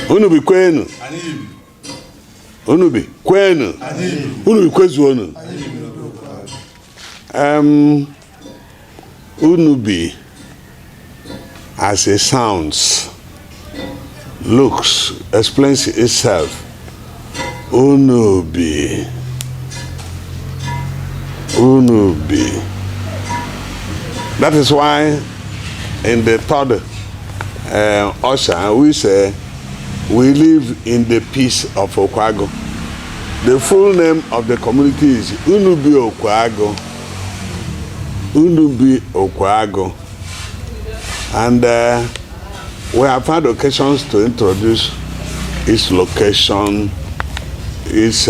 Unubi kwenu. Unubi kwenu. Unubi kwezuonu. Unubi as it sounds, looks, explains itself. Unubi. Unubi. That is why in the third usher we say we live in the peace of Okweagu. The full name of the community is Unubi Okweagu. Unubi Okweagu. And we have had occasions to introduce its location, its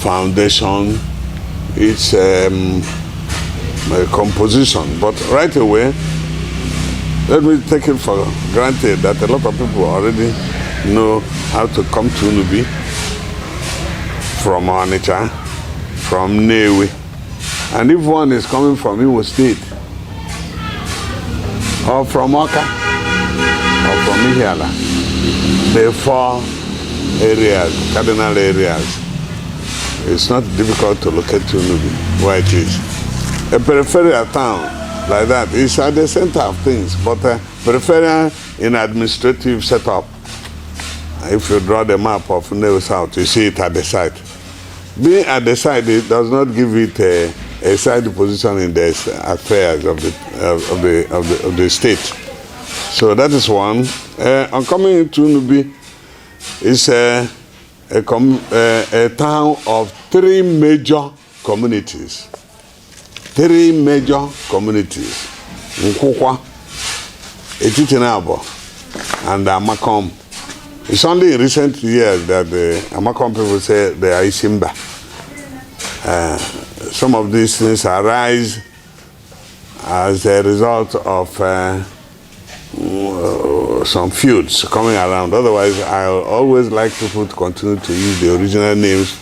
foundation, its composition. But right away, let me take it for granted that a lot of people already know how to come to Unubi from Onitsha, from Nnewi. And if one is coming from Imo State, or from Oka, or from Ihiala, the four areas, cardinal areas, it's not difficult to locate Unubi where it is. A peripheral town like that is at the center of things, but peripheral in administrative setup. If you draw the map of Nnewi South, you see it at the site. Being at the site, it does not give it a side position in the affairs of the state. So that is one. On coming into Unubi, it's a town of three major communities. Three major communities. Nkwukwa, Etitinabo, and Amakom. It's only in recent years that the Amakom people say they are Isimba. Some of these things arise as a result of some feuds coming around. Otherwise, I always like people to continue to use the original names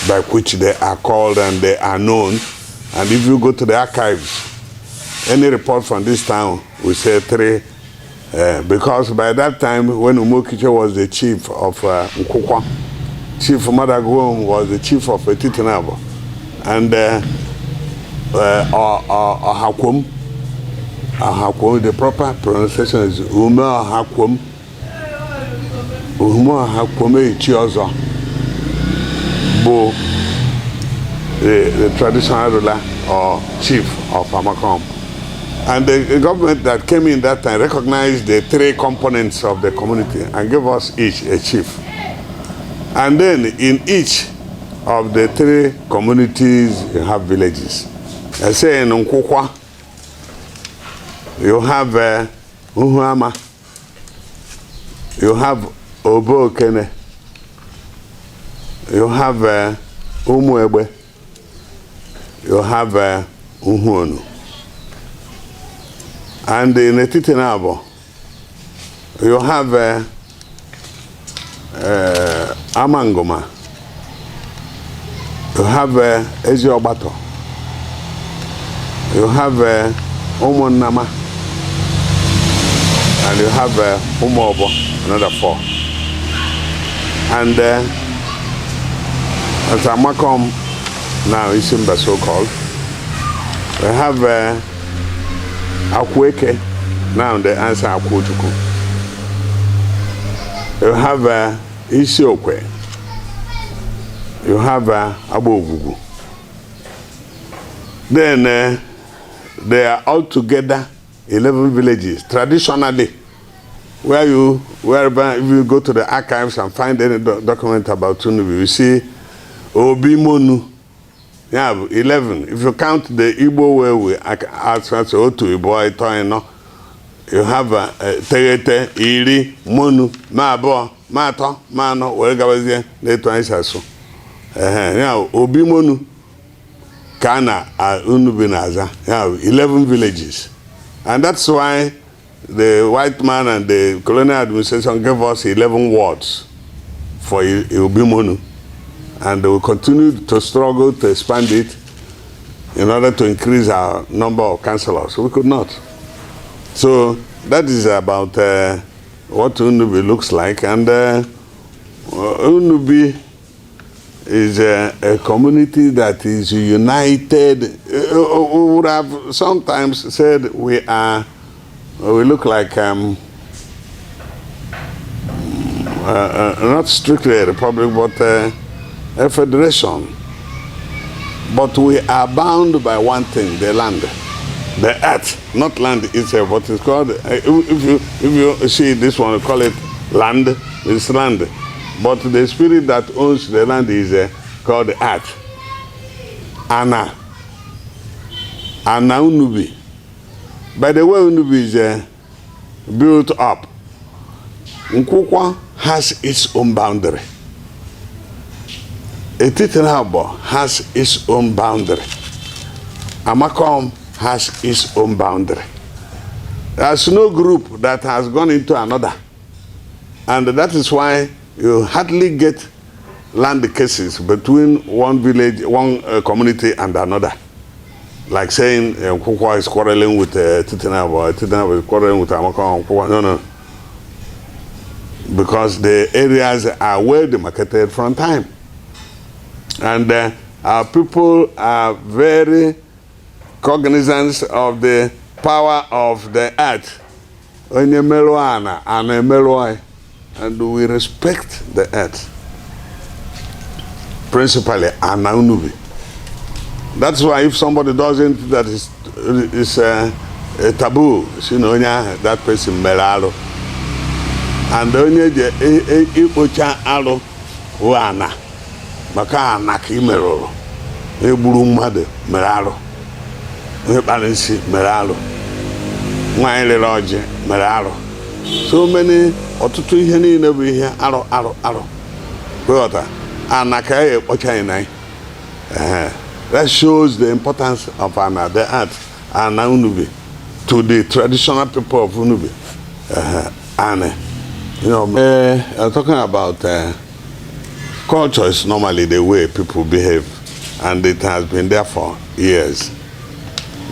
by which they are called and they are known. And if you go to the archives, any report from this town will say three, because by that time, when Ichie was the chief of Nkwukwa, Chief Madagwom was the chief of Etitinabo, and Ohakwum, the proper pronunciation is Ume Ohakwum, Ichie Ozo, Bo, the traditional ruler or chief of Amakom. And the government that came in that time recognized the three components of the community and gave us each a chief. And then in each of the three communities, you have villages. I say in Nkwukwa, you have Uhuama, you have Obokene, you have Umuegbe, you have Uhuonu. And in Etitinabo, you have Amangoma, you have Eziobato, you have Umunama, and you have Umobo, another four. And at Amakom, now Isimba so-called, we have Akweke, now the answer Akwotuku. You have Isiokwe. You have Abogugu. Then they are all together 11 villages. Traditionally, wherever if you go to the archives and find any document about Unubi, you see Obimonu. You have 11. If you count the Igbo way we answer to Igbo, you have Tegete, Iri, Monu, Mabo, Mato, Mano, Welgawazie, Letwaisaso. Now, Obimonu, Kana, Unubi Naza. You have 11 villages. And that's why the white man and the colonial administration gave us 11 wards for Obimonu. And they will continue to struggle to expand it in order to increase our number of councillors. We could not. So that is about what Unubi looks like. And Unubi is a community that is united. We would have sometimes said we look like not strictly a republic, but a federation. But we are bound by one thing: the land, the earth, not land itself. What is called, if you see this one, call it land. It's land. But the spirit that owns the land is called earth. Ana Unubi. By the way, Unubi is built up. Nkwukwa has its own boundary. Etitirabo has its own boundary. Amakom has its own boundary. There's no group that has gone into another. And that is why you hardly get land cases between one village, one community and another. Like saying Nkukwa is quarreling with Titinabo, Titinabo is quarreling with Amakom. No. Because the areas are well demarcated from time. And our people are very cognizant of the power of the earth. And we respect the earth. Principally, Ana Unubi. That's why if somebody doesn't, that is a taboo. That person melalo. And onye ikpocha alụ wana maka anak imeroro egburu mmadụ mere alụ onye kpara nsị mere alụ nwanyị lere ọjị mere alụ so many ọtụtụ ihe niile bụ ihe arụ kweghọta anaka ya ekpocha ịnanyị that shows the importance of Ana, the earth, Ana Unubi, to the traditional people of Unubi. I'm talking about culture is normally the way people behave, and it has been there for years.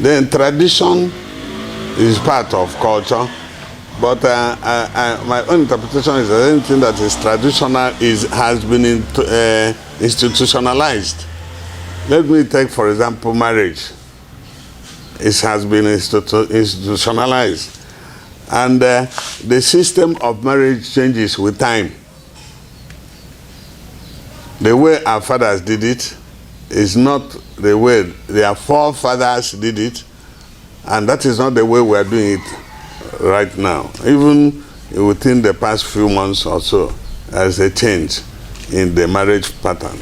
Then tradition is part of culture, but my own interpretation is that anything that is traditional has been institutionalized. Let me take, for example, marriage. It has been institutionalized. And the system of marriage changes with time. The way our fathers did it is not the way their forefathers did it, and that is not the way we are doing it right now. Even within the past few months or so, there's a change in the marriage pattern.